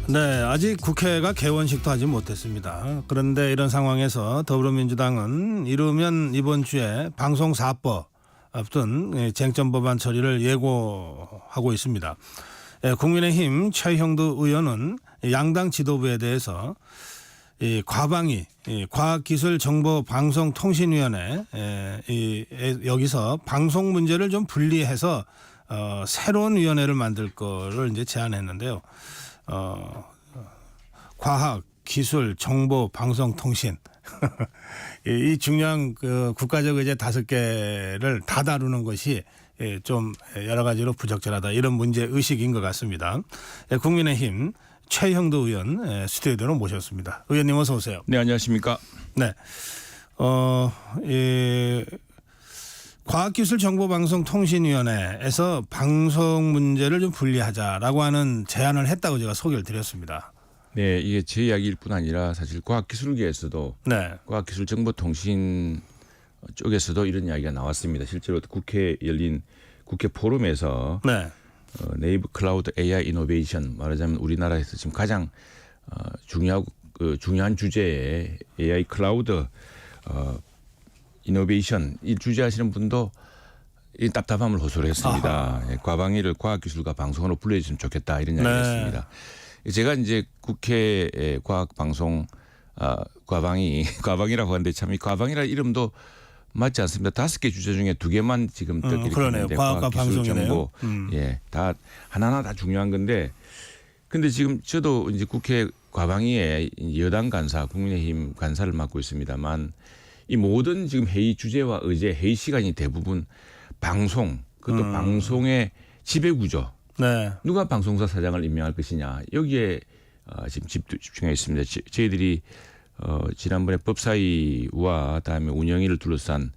네, 아직 국회가 개원식도 하지 못했습니다. 그런데 이런 상황에서 더불어민주당은 이르면 이번 주에 방송사법 등 쟁점 법안 처리를 예고하고 있습니다. 국민의힘 최형두 의원은 양당 지도부에 대해서 이 과방위 과학기술정보방송통신위원회 여기서 방송 문제를 좀 분리해서 새로운 위원회를 만들 거를 이제 제안했는데요. 과학, 기술, 정보, 방송, 통신 이 중요한 그 국가적 의제 5개를 다 다루는 것이 좀 여러 가지로 부적절하다 이런 문제 의식인 것 같습니다. 국민의힘 최형두 의원 스튜디오로 모셨습니다. 의원님 어서 오세요. 네, 안녕하십니까? 네, 과학기술정보방송통신위원회에서 방송 문제를 좀 분리하자라고 하는 제안을 했다고 제가 소개를 드렸습니다. 네, 이게 제 이야기일 뿐 아니라 사실 과학기술계에서도 네. 과학기술정보통신 쪽에서도 이런 이야기가 나왔습니다. 실제로 국회 열린 국회 포럼에서 네. 네이버 클라우드 AI 이노베이션 말하자면 우리나라에서 지금 가장 중요한 주제의 AI 클라우드 이노베이션 이 주재하시는 분도 이 답답함을 호소를 했습니다. 예, 과방위를 과학기술과 방송으로 분류해주면 좋겠다 이런 이야기를 했습니다. 제가 이제 국회 과학방송 과방위라고 하는데 참 이 과방위라는 이름도 맞지 않습니다. 5개 주제 중에 2개만 지금 뜻끼리 그러네요. 과학과 방송이네요. 예, 다 하나하나 다 중요한 건데 근데 지금 저도 이제 국회 과방위에 여당 간사 국민의힘 간사를 맡고 있습니다만 이 모든 지금 회의 주제와 의제 회의 시간이 대부분 방송 그것도 방송의 지배구조 네. 누가 방송사 사장을 임명할 것이냐 여기에 지금 집중해 있습니다. 저희들이 지난번에 법사위와 다음에 운영위를 둘러싼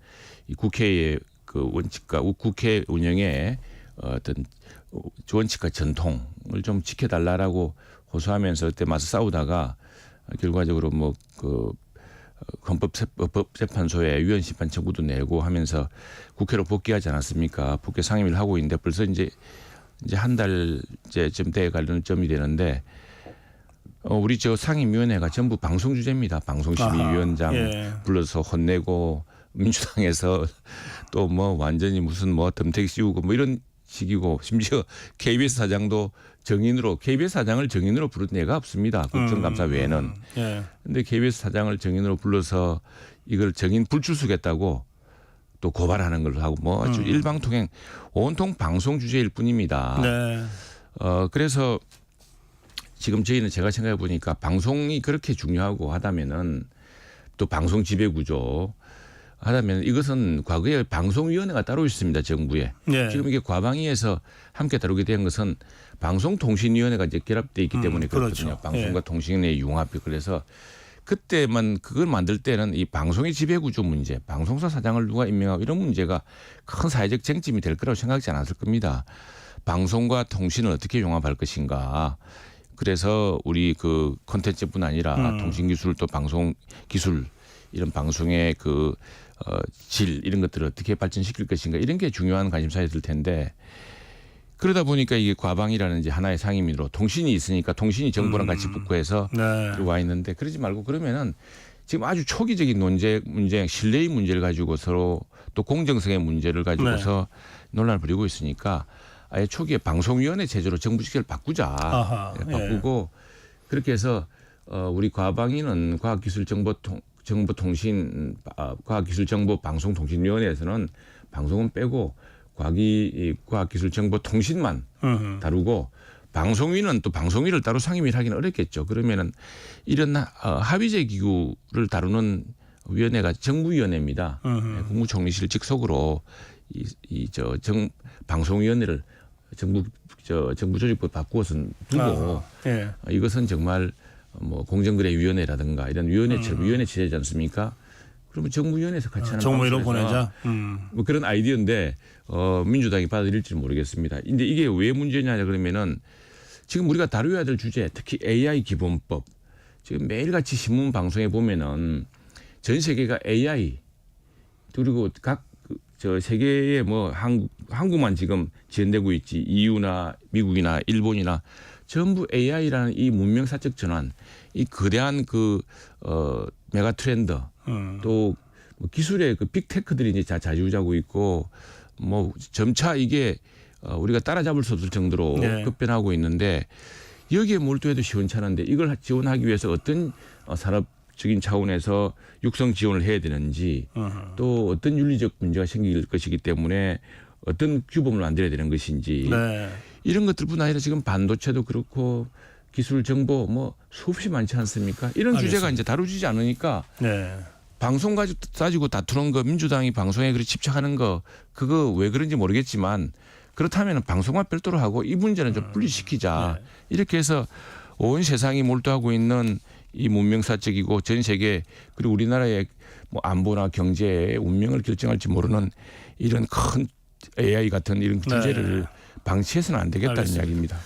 이 국회의 그 원칙과 국회 운영의 어떤 원칙과 전통을 좀 지켜달라라고 호소하면서 그때 맞서 싸우다가 결과적으로 뭐 그 헌법재판소에 위헌심판 청구도 내고 하면서 국회로 복귀하지 않았습니까? 복귀 상임위를 하고 있는데 벌써 이제 한 달째쯤 돼 가는 점이 되는데 우리 저 상임위원회가 전부 방송 주제입니다. 방송심의위원장 불러서 혼내고 민주당에서 또 뭐 완전히 무슨 뭐 덤택 씌우고 뭐 이런 식이고 심지어 KBS 사장도 KBS 사장을 정인으로 부른 예가 없습니다. 국정감사 외에는. 그런데 KBS 사장을 정인으로 불러서 이걸 정인 불출석했다고 또 고발하는 걸 하고 뭐 아주 일방통행 온통 방송 주제일 뿐입니다. 네. 그래서 지금 저희는 제가 생각해 보니까 방송이 그렇게 중요하고 하다면은 또 방송 지배 구조 하다면 이것은 과거에 방송위원회가 따로 있습니다. 정부에. 네. 지금 이게 과방위에서 함께 다루게 된 것은 방송통신위원회가 이제 결합되어 있기 때문에 그렇거든요. 그렇죠. 방송과 통신의 융합이 그래서 그때만 그걸 만들 때는 이 방송의 지배구조 문제, 방송사 사장을 누가 임명하고 이런 문제가 큰 사회적 쟁점이 될 거라고 생각하지 않았을 겁니다. 방송과 통신을 어떻게 융합할 것인가. 그래서 우리 그 콘텐츠뿐 아니라 통신기술 또 방송기술 이런 방송의 그 질 이런 것들을 어떻게 발전시킬 것인가 이런 게 중요한 관심사였을 텐데 그러다 보니까 이게 과방이라는 이제 하나의 상임위로 통신이 있으니까 통신이 정부랑 같이 붙고 해서 와 있는데 그러지 말고 그러면은 지금 아주 초기적인 문제 신뢰의 문제를 가지고 서로 또 공정성의 문제를 가지고서 논란을 벌이고 있으니까 아예 초기에 방송위원회 체제로 정부 직제를 바꾸자. 바꾸고 그렇게 해서 우리 과방위는 과학기술정보방송통신위원회에서는 방송은 빼고 과학기술정보통신만 다루고 방송위는 또 방송위를 따로 상임위를 하기는 어렵겠죠. 그러면은 이런 합의제 기구를 다루는 위원회가 정부위원회입니다. 국무총리실 직속으로 방송위원회를 정부 조직법 바꾸어서 두고 이것은 정말 뭐 공정거래위원회라든가 이런 위원회처럼 위원회 체제지 않습니까? 그러면 정부위원회에서 같이 하는 정부위로 보내자. 뭐 그런 아이디어인데 민주당이 받아들일지 모르겠습니다. 근데 이게 왜 문제냐 그러면은 지금 우리가 다루어야 될 주제 특히 AI 기본법 지금 매일같이 신문 방송에 보면은 전 세계가 AI 그리고 각 저 세계에 뭐 한국만 지금 지연되고 있지 EU나 미국이나 일본이나 전부 AI라는 이 문명사적 전환, 이 거대한 그 메가 트렌드, 또 기술의 그 빅테크들이 이제 자리우지하고 있고 뭐 점차 이게 우리가 따라잡을 수 없을 정도로 네. 급변하고 있는데 여기에 몰두해도 시원찮은데 이걸 지원하기 위해서 어떤 산업적인 차원에서 육성 지원을 해야 되는지 또 어떤 윤리적 문제가 생길 것이기 때문에 어떤 규범을 만들어야 되는 것인지 네. 이런 것들뿐 아니라 지금 반도체도 그렇고 기술 정보 뭐 수없이 많지 않습니까? 이런 알겠습니다. 주제가 이제 다루지지 않으니까 네. 방송 가지고 다투는 거 민주당이 방송에 그렇게 집착하는 거 그거 왜 그런지 모르겠지만 그렇다면 방송과 별도로 하고 이 문제는 좀 분리시키자. 네. 이렇게 해서 온 세상이 몰두하고 있는 이 문명사적이고 전 세계 그리고 우리나라의 뭐 안보나 경제의 운명을 결정할지 모르는 이런 큰 AI 같은 이런 주제를 방치해서는 안 되겠다는 알겠습니다. 이야기입니다.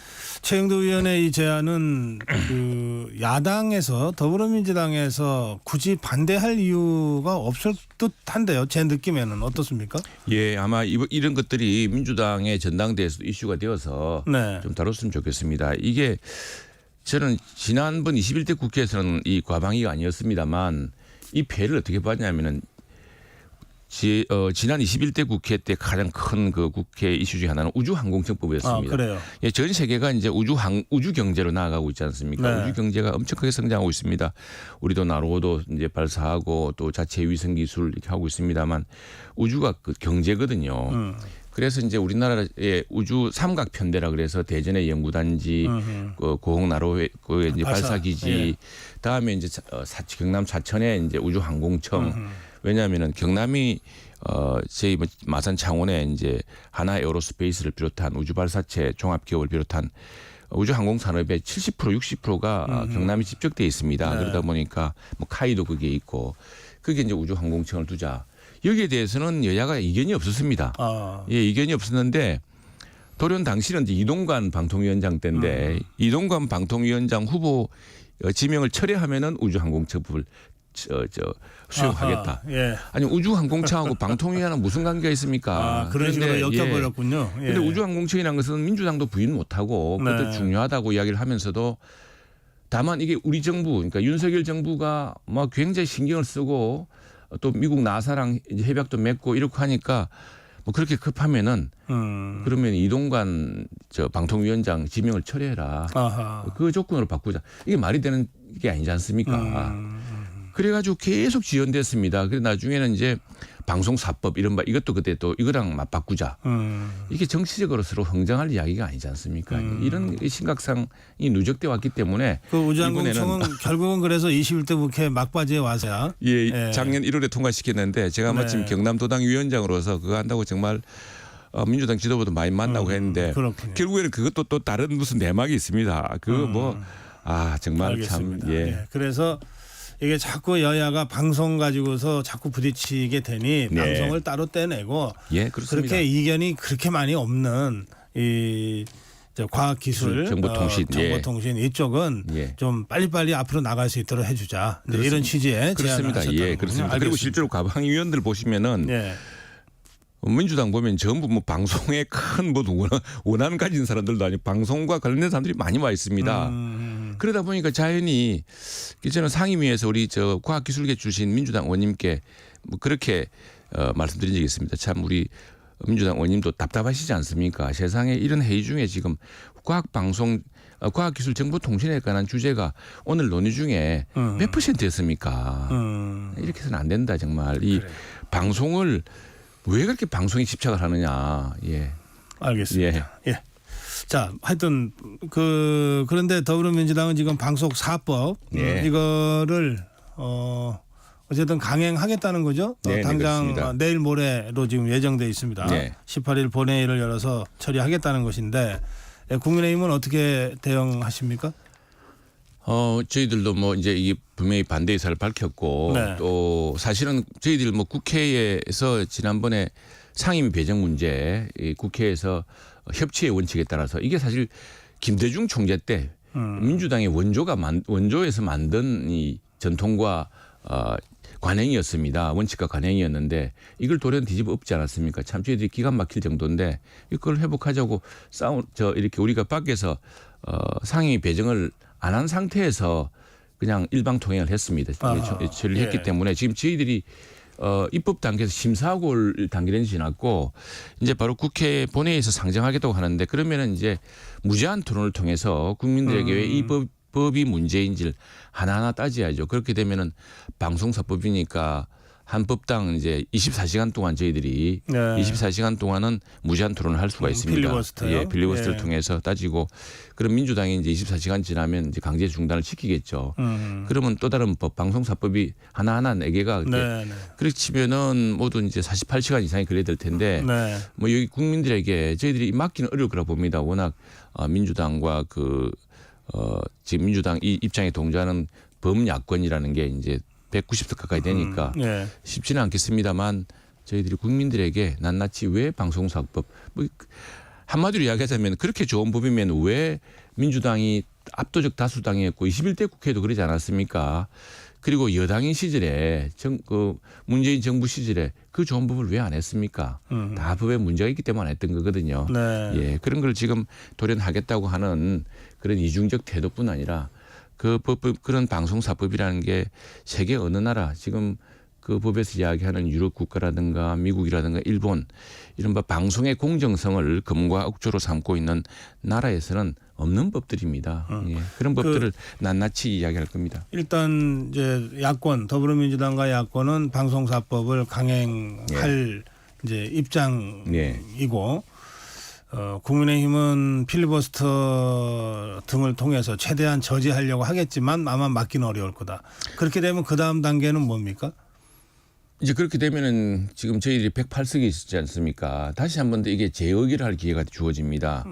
최영도 의원의 이 제안은 그 야당에서 더불어민주당에서 굳이 반대할 이유가 없을 듯한데요. 제 느낌에는 어떻습니까? 예, 아마 이런 것들이 민주당의 전당대회에서도 이슈가 되어서 네. 좀 다뤘으면 좋겠습니다. 이게 저는 지난번 21대 국회에서는 이 과방위가 아니었습니다만 이 폐를 어떻게 봤냐면은 지난 21대 국회 때 가장 큰 그 국회 이슈 중에 하나는 우주항공청법이었습니다. 아, 그래요. 예, 전 세계가 이제 우주 경제로 나아가고 있지 않습니까? 네. 우주 경제가 엄청 크게 성장하고 있습니다. 우리도 나로도 이제 발사하고 또 자체 위성 기술 이렇게 하고 있습니다만 우주가 그 경제거든요. 그래서 이제 우리나라의 우주 삼각 편대라 그래서 대전의 연구단지, 그 고흥 나로의 그 이제 발사기지, 예. 다음에 이제 경남 사천의 이제 우주항공청. 왜냐하면은 경남이 저희 마산 창원에 이제 하나 에어로스페이스를 비롯한 우주 발사체 종합 기업을 비롯한 우주 항공 산업의 70% 60%가 경남이 집적돼 있습니다. 네. 그러다 보니까 뭐 카이도 거기에 있고 그게 이제 우주 항공청을 두자. 여기에 대해서는 여야가 이견이 없었습니다. 아. 예, 이견이 없었는데 돌연 당시는 이제 이동관 방통위원장 때인데 이동관 방통위원장 후보 지명을 철회하면은 우주항공청법을 수용하겠다. 아하, 예. 아니 우주항공청하고 방통위와는 무슨 관계가 있습니까? 아, 그런 식으로 그런데 엮여버렸군요. 예. 그런데 우주항공청이라는 것은 민주당도 부인 못하고 네. 그것도 중요하다고 이야기를 하면서도 다만 이게 우리 정부 그러니까 윤석열 정부가 막 굉장히 신경을 쓰고 또 미국 나사랑 이제 협약도 맺고 이렇게 하니까 뭐 그렇게 급하면은 그러면 이동관 방통위원장 지명을 철회해라. 아하. 그 조건으로 바꾸자. 이게 말이 되는 게 아니지 않습니까? 그래가지고 계속 지연됐습니다. 그래 나중에는 이제 방송사법 이른바 이것도 그때 또 이거랑 맞바꾸자. 이게 정치적으로 서로 흥정할 이야기가 아니지 않습니까? 이런 심각성이 누적돼 왔기 때문에 그 우주항공청은 결국은 그래서 21대 국회 막바지에 와서야. 예, 작년 1월에 통과시켰는데 제가 마침 네. 경남도당 위원장으로서 그거 한다고 정말 민주당 지도부도 많이 만나고 했는데 그렇군요. 결국에는 그것도 또 다른 무슨 내막이 있습니다. 그거 정말 알겠습니다. 참 예. 예. 그래서 이게 자꾸 여야가 방송 가지고서 자꾸 부딪히게 되니 네. 방송을 따로 떼내고 예, 그렇습니다. 그렇게 이견이 그렇게 많이 없는 이 과학기술, 정보통신, 정보통신 이쪽은 예. 좀 빨리빨리 앞으로 나갈 수 있도록 해주자. 이런 취지의 제안을 그렇습니다. 하셨다는 예, 그렇습니다. 그리고 실제로 과방위원들 보시면은 예. 민주당 보면 전부 뭐 방송에 큰 뭐 원한 가진 사람들도 아니고 방송과 관련된 사람들이 많이 와 있습니다. 그러다 보니까 자연히 저는 상임위에서 우리 과학기술계 출신 민주당 의원님께 뭐 그렇게 말씀드린 적이 있습니다. 참 우리 민주당 의원님도 답답하시지 않습니까? 세상에 이런 회의 중에 지금 과학기술정보통신에 관한 주제가 오늘 논의 중에 몇 %였습니까? 이렇게 해서는 안 된다 정말. 이 방송을 왜 그렇게 방송에 집착을 하느냐. 예. 알겠습니다. 예. 자, 하여튼 그런데 더불어민주당은 지금 방송 4법 예. 이거를 어쨌든 강행하겠다는 거죠. 네, 당장 그렇습니다. 내일 모레로 지금 예정돼 있습니다. 네. 18일 본회의를 열어서 처리하겠다는 것인데 국민의힘은 어떻게 대응하십니까? 저희들도 뭐 이제 이게 분명히 반대 의사를 밝혔고 네. 또 사실은 저희들 뭐 국회에서 지난번에 상임위 배정 문제 이 국회에서 협치의 원칙에 따라서 이게 사실 김대중 총재 때 민주당의 원조에서 만든 이 전통과 관행이었습니다. 원칙과 관행이었는데 이걸 돌연 뒤집어 엎지 않았습니까? 참 저희들이 기가 막힐 정도인데 이걸 회복하자고 이렇게 우리가 밖에서 상임위 배정을 안 한 상태에서 그냥 일방통행을 했습니다. 처리를 했기 때문에 지금 저희들이 입법 단계에서 심사하고 올 단계는 지났고 이제 바로 국회 본회의에서 상정하겠다고 하는데 그러면은 이제 무제한 토론을 통해서 국민들에게 왜 이 법이 문제인지를 하나하나 따져야죠. 그렇게 되면은 방송사법이니까 한 법당 이제 24시간 동안 저희들이 24시간 동안은 무제한 토론을 할 수가 있습니다. 필리버스터요? 예, 필리버스터를 통해서 따지고 그럼 민주당이 이제 24시간 지나면 이제 강제 중단을 시키겠죠. 그러면 또 다른 법, 방송사법이 하나하나 4개가 그렇게 치면은 모두 이제 48시간 이상이 걸려야 될 텐데 뭐 여기 국민들에게 저희들이 맡기는 어려울 거라 봅니다. 워낙 민주당과 지금 민주당 이 입장에 동조하는 범야권이라는 게 이제 190석 가까이 되니까 쉽지는 않겠습니다만 저희들이 국민들에게 낱낱이 왜 방송사법 한마디로 이야기하자면 그렇게 좋은 법이면 왜 민주당이 압도적 다수당이었고 21대 국회도 그러지 않았습니까? 그리고 여당인 시절에 문재인 정부 시절에 그 좋은 법을 왜 안 했습니까? 다 법에 문제가 있기 때문에 안 했던 거거든요. 예, 그런 걸 지금 돌연하겠다고 하는 그런 이중적 태도뿐 아니라 그런 방송사법이라는 게 세계 어느 나라 지금 그 법에서 이야기하는 유럽 국가라든가 미국이라든가 일본 이른바 방송의 공정성을 검과 억조로 삼고 있는 나라에서는 없는 법들입니다. 예, 그런 법들을 낱낱이 이야기할 겁니다. 일단 이제 야권 더불어민주당과 야권은 방송사법을 강행할 이제 입장이고 국민의힘은 필리버스터 등을 통해서 최대한 저지하려고 하겠지만 아마 막기는 어려울 거다. 그렇게 되면 그 다음 단계는 뭡니까? 이제 그렇게 되면은 지금 저희들이 108석이 있지 않습니까? 다시 한 번 더 이게 재의결을 할 기회가 주어집니다.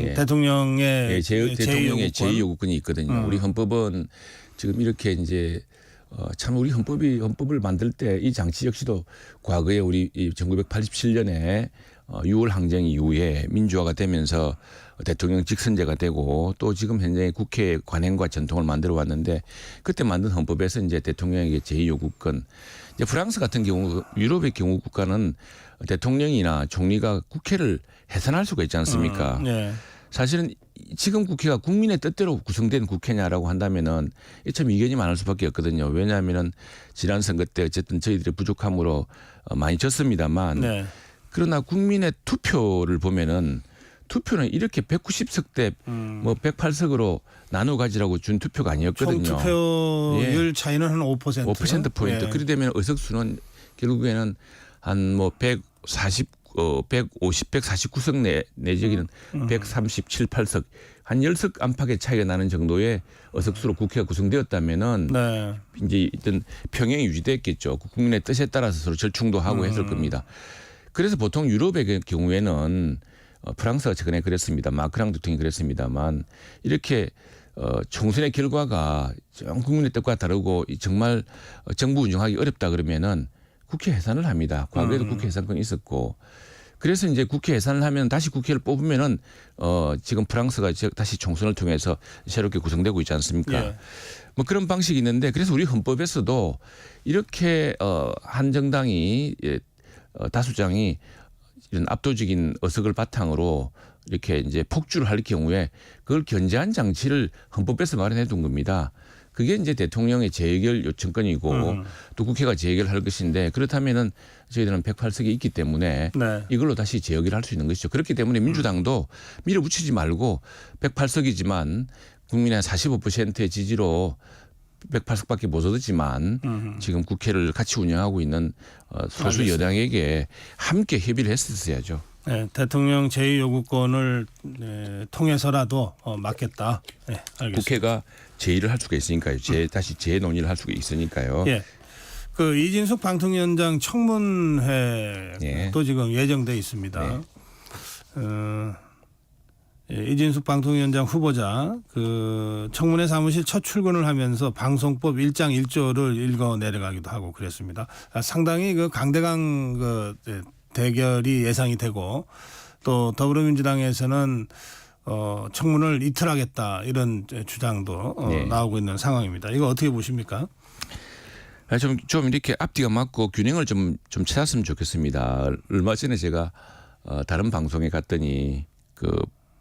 예. 대통령의 대통령의 제2요구권이 있거든요. 우리 헌법은 지금 이렇게 이제 참 우리 헌법을 만들 때 이 장치 역시도 과거에 우리 1987년에 6월 항쟁 이후에 민주화가 되면서 대통령 직선제가 되고 또 지금 현재 국회 관행과 전통을 만들어 왔는데 그때 만든 헌법에서 이제 대통령에게 제2요구권 이제 프랑스 같은 경우 유럽의 경우 국가는 대통령이나 총리가 국회를 해산할 수가 있지 않습니까? 사실은 지금 국회가 국민의 뜻대로 구성된 국회냐라고 한다면은 참 이견이 많을 수밖에 없거든요. 왜냐하면은 지난 선거 때 어쨌든 저희들의 부족함으로 많이 졌습니다만 그러나 국민의 투표를 보면은 투표는 이렇게 190석 대 뭐 108석으로 나눠 가지라고 준 투표가 아니었거든요. 총 투표율 차이는 한 5%. 5%포인트. 그렇게 되면 의석수는 결국에는 한 뭐 149석 내지기는 137, 8석 한 10석 안팎의 차이가 나는 정도의 의석수로 국회가 구성되었다면은 이제 일단 평행이 유지됐겠죠. 국민의 뜻에 따라서 서로 절충도 하고 했을 겁니다. 그래서 보통 유럽의 경우에는 프랑스가 최근에 그랬습니다. 마크랑 대통령이 그랬습니다만 이렇게 총선의 결과가 국민의 뜻과 다르고 정말 정부 운영하기 어렵다 그러면은 국회 해산을 합니다. 과거에도 국회 해산권이 있었고 그래서 이제 국회 해산을 하면 다시 국회를 뽑으면은 지금 프랑스가 다시 총선을 통해서 새롭게 구성되고 있지 않습니까? 뭐 그런 방식이 있는데 그래서 우리 헌법에서도 이렇게 한 정당이 다수장이 이런 압도적인 의석을 바탕으로 이렇게 이제 폭주를 할 경우에 그걸 견제한 장치를 헌법에서 마련해 둔 겁니다. 그게 이제 대통령의 재의결 요청권이고 또 국회가 재의결할 것인데 그렇다면은 저희들은 108석이 있기 때문에 이걸로 다시 재의결할 수 있는 것이죠. 그렇기 때문에 민주당도 밀어붙이지 말고 108석이지만 국민의 45%의 지지로 108석밖에 못 얻었지만 지금 국회를 같이 운영하고 있는 소수 여당에게 함께 협의를 했었어야죠. 네, 대통령 제2요구권을 통해서라도 막겠다. 네, 알겠습니다. 국회가 제의를 할 수가 있으니까요. 다시 재논의를 할 수가 있으니까요. 예. 그 이진숙 방통위원장 청문회도 지금 예정돼 있습니다. 이진숙 방통위원장 후보자 그 청문회 사무실 첫 출근을 하면서 방송법 1장 1조를 읽어 내려가기도 하고 그랬습니다. 상당히 그 강대강 그 대결이 예상이 되고 또 더불어민주당에서는 청문을 이틀하겠다 이런 주장도 나오고 있는 상황입니다. 이거 어떻게 보십니까? 좀 이렇게 앞뒤가 맞고 균형을 좀 찾았으면 좋겠습니다. 얼마 전에 제가 다른 방송에 갔더니 그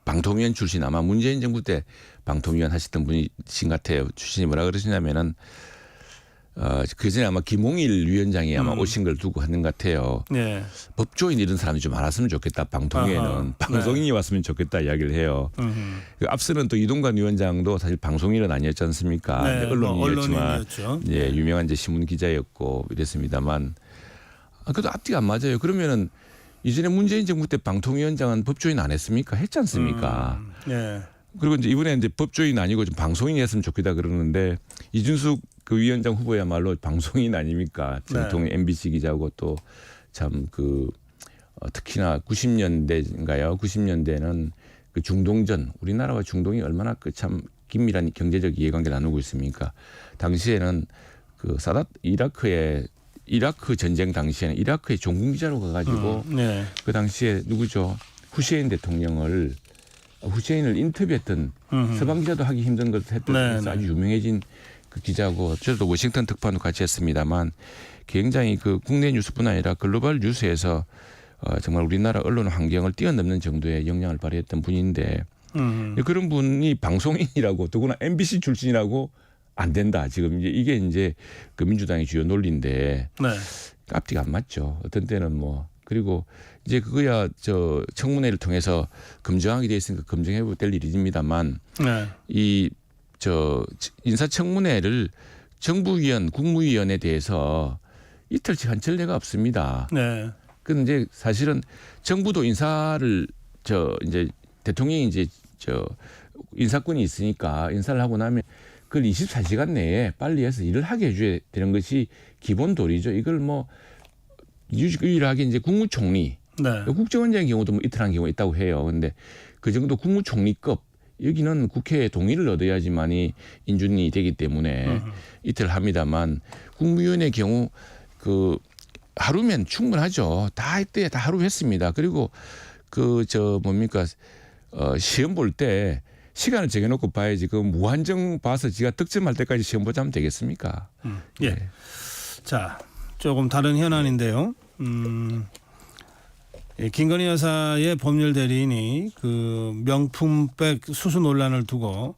방통위원 출신 아마 문재인 정부 때 방통위원 하셨던 분이신 것 같아요. 출신이 뭐라 그러시냐면은 그 전에 아마 김홍일 위원장이 아마 오신 걸 두고 하는 것 같아요. 네. 법조인 이런 사람이 좀 많았으면 좋겠다. 방통위에는 아하. 방송인이 왔으면 좋겠다 이야기를 해요. 그 앞서는 또 이동관 위원장도 사실 방송인은 아니었지 않습니까? 네, 언론인이었지만 언론인이었죠. 예, 유명한 이제 신문 기자였고 이랬습니다만 그래도 앞뒤가 안 맞아요. 그러면은 이전에 문재인 정부 때 방통위원장은 법조인 안 했습니까? 했지 않습니까? 네. 그리고 이제 이번에 이제 법조인 아니고 좀 방송인이 했으면 좋겠다 그러는데 이준숙 그 위원장 후보야말로 방송인 아닙니까? 정통 MBC 기자고 또 참 그 특히나 90년대인가요? 90년대는 그 중동전 우리나라와 중동이 얼마나 그 참 긴밀한 경제적 이해관계를 나누고 있습니까? 당시에는 그 사닷 이라크 전쟁 당시에는 이라크의 종군 기자로 가가지고 네. 그 당시에 누구죠? 후세인을 인터뷰했던 서방 기자도 하기 힘든 것을 했던 네, 아주 유명해진 그 기자고 저도 워싱턴 특파원도 같이 했습니다만 굉장히 그 국내 뉴스뿐 아니라 글로벌 뉴스에서 정말 우리나라 언론 환경을 뛰어넘는 정도의 영향을 발휘했던 분인데 그런 분이 방송인이라고 더구나 MBC 출신이라고 안 된다. 지금 이게 그 민주당의 주요 논리인데 네. 앞뒤가 안 맞죠. 어떤 때는 뭐 그리고 이제 그거야 저 청문회를 통해서 검증하게 돼 있으니까 검증해도 될 일입니다만 네. 이 저 인사청문회를 정부위원, 국무위원에 대해서 이틀치 한 전례가 없습니다. 네. 그런데 이제 사실은 정부도 인사를 이제 대통령이 이제 인사권이 있으니까 인사를 하고 나면 그걸 24시간 내에 빨리 해서 일을 하게 해줘야 되는 것이 기본 도리죠. 이걸 뭐 유일하게 이제 국무총리, 네. 국정원장의 경우도 뭐 이틀 한 경우가 있다고 해요. 그런데 그 정도 국무총리급 여기는 국회의 동의를 얻어야지만이 인준이 되기 때문에 이틀 합니다만 국무위원의 경우 그 하루면 충분하죠. 다 이때 다 하루 했습니다. 그리고 시험 볼 때 시간을 정해놓고 봐야지 그 무한정 봐서 지가 득점할 때까지 시험 보자면 되겠습니까? 예. 자, 조금 다른 현안인데요. 김건희 여사의 법률 대리인이 그 명품백 수수 논란을 두고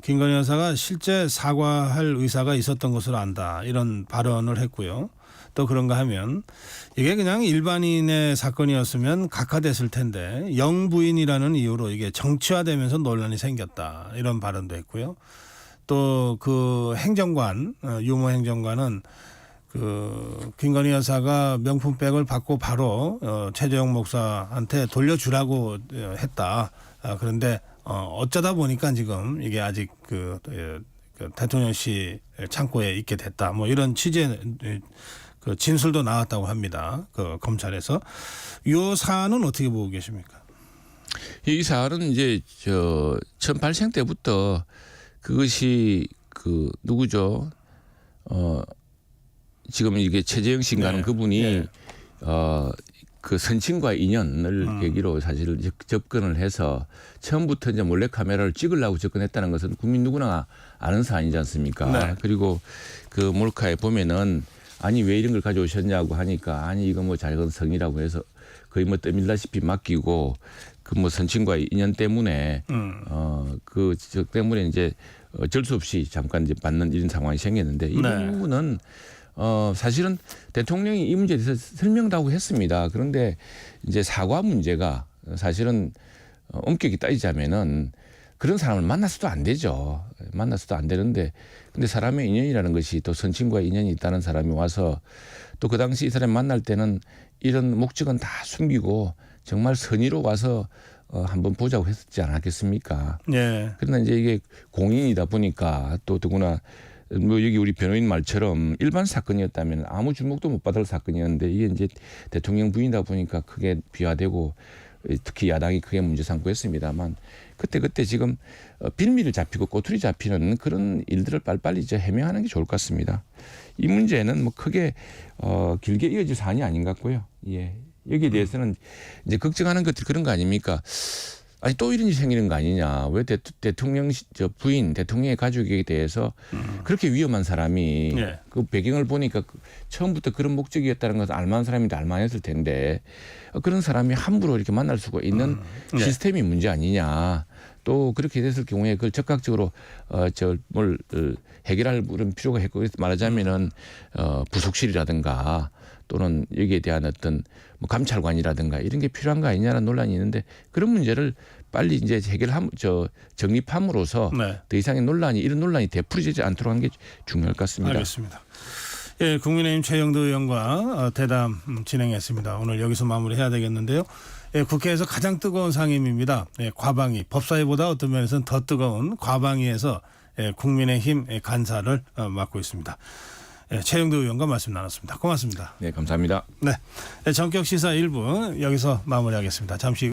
김건희 여사가 실제 사과할 의사가 있었던 것으로 안다 이런 발언을 했고요. 또 그런가 하면 이게 그냥 일반인의 사건이었으면 각하됐을 텐데 영부인이라는 이유로 이게 정치화되면서 논란이 생겼다 이런 발언도 했고요. 또 그 행정관 유모 행정관은 그 김건희 여사가 명품백을 받고 바로 최재형 목사한테 돌려주라고 했다. 그런데 어쩌다 보니까 지금 이게 아직 그 대통령실 창고에 있게 됐다. 뭐 이런 취지의 그 진술도 나왔다고 합니다. 그 검찰에서 이 사안은 어떻게 보고 계십니까? 이 사안은 이제 처음 발생 때부터 그것이 그 누구죠? 지금 이게 최재형 씨인가는 그분이 그 선친과의 인연을 계기로 사실 접근을 해서 처음부터 이제 몰래 카메라를 찍으려고 접근했다는 것은 국민 누구나 아는 사안이지 않습니까? 네. 그리고 그 몰카에 보면은 아니 왜 이런 걸 가져오셨냐고 하니까 아니 이거 뭐 작은 성이라고 해서 거의 뭐 떠밀다시피 맡기고 그 뭐 선친과의 인연 때문에 그 지적 때문에 이제 어쩔 수 없이 잠깐 이제 받는 이런 상황이 생겼는데 이 부분은 사실은 대통령이 이 문제에 대해서 설명도 하고 했습니다. 그런데 이제 사과 문제가 사실은 엄격히 따지자면은 그런 사람을 만나서도 안 되죠. 만나서도 안 되는데 근데 사람의 인연이라는 것이 또 선친과의 인연이 있다는 사람이 와서 또 그 당시 이 사람 만날 때는 이런 목적은 다 숨기고 정말 선의로 와서 한번 보자고 했지 않았겠습니까? 네. 그러나 이제 이게 공인이다 보니까 또 더구나 뭐 여기 우리 변호인 말처럼 일반 사건이었다면 아무 주목도 못 받을 사건이었는데 이게 이제 대통령 부인이다 보니까 크게 비화되고 특히 야당이 크게 문제 삼고 했습니다만 그때 지금 빌미를 잡히고 꼬투리 잡히는 그런 일들을 빨리빨리 이제 해명하는 게 좋을 것 같습니다. 이 문제는 뭐 크게 길게 이어질 사안이 아닌 것 같고요. 예. 여기에 대해서는 이제 걱정하는 것들이 그런 거 아닙니까? 아니 또 이런 일이 생기는 거 아니냐. 왜 대통령 저 부인 대통령의 가족에 대해서 그렇게 위험한 사람이 예. 그 배경을 보니까 처음부터 그런 목적이었다는 것을 알만한 사람인데 알만했을 텐데 그런 사람이 함부로 이렇게 만날 수가 있는 네. 시스템이 문제 아니냐. 또 그렇게 됐을 경우에 그걸 적극적으로 뭘 해결할 그런 필요가 있고 그래서 말하자면은 부속실이라든가 또는 여기에 대한 어떤 뭐 감찰관이라든가 이런 게 필요한 거 아니냐는 논란이 있는데 그런 문제를 빨리 이제 정립함으로써 네. 더 이상의 이런 논란이 되풀이되지 않도록 하는 게 중요할 것 같습니다. 알겠습니다. 예, 국민의힘 최영도 의원과 대담 진행했습니다. 오늘 여기서 마무리해야 되겠는데요. 예, 국회에서 가장 뜨거운 상임입니다. 예, 과방위. 법사위보다 어떤 면에서는 더 뜨거운 과방위에서 국민의힘 간사를 맡고 있습니다. 예, 최영도 의원과 말씀 나눴습니다. 고맙습니다. 네, 감사합니다. 네, 전격 시사 1부 여기서 마무리하겠습니다. 잠시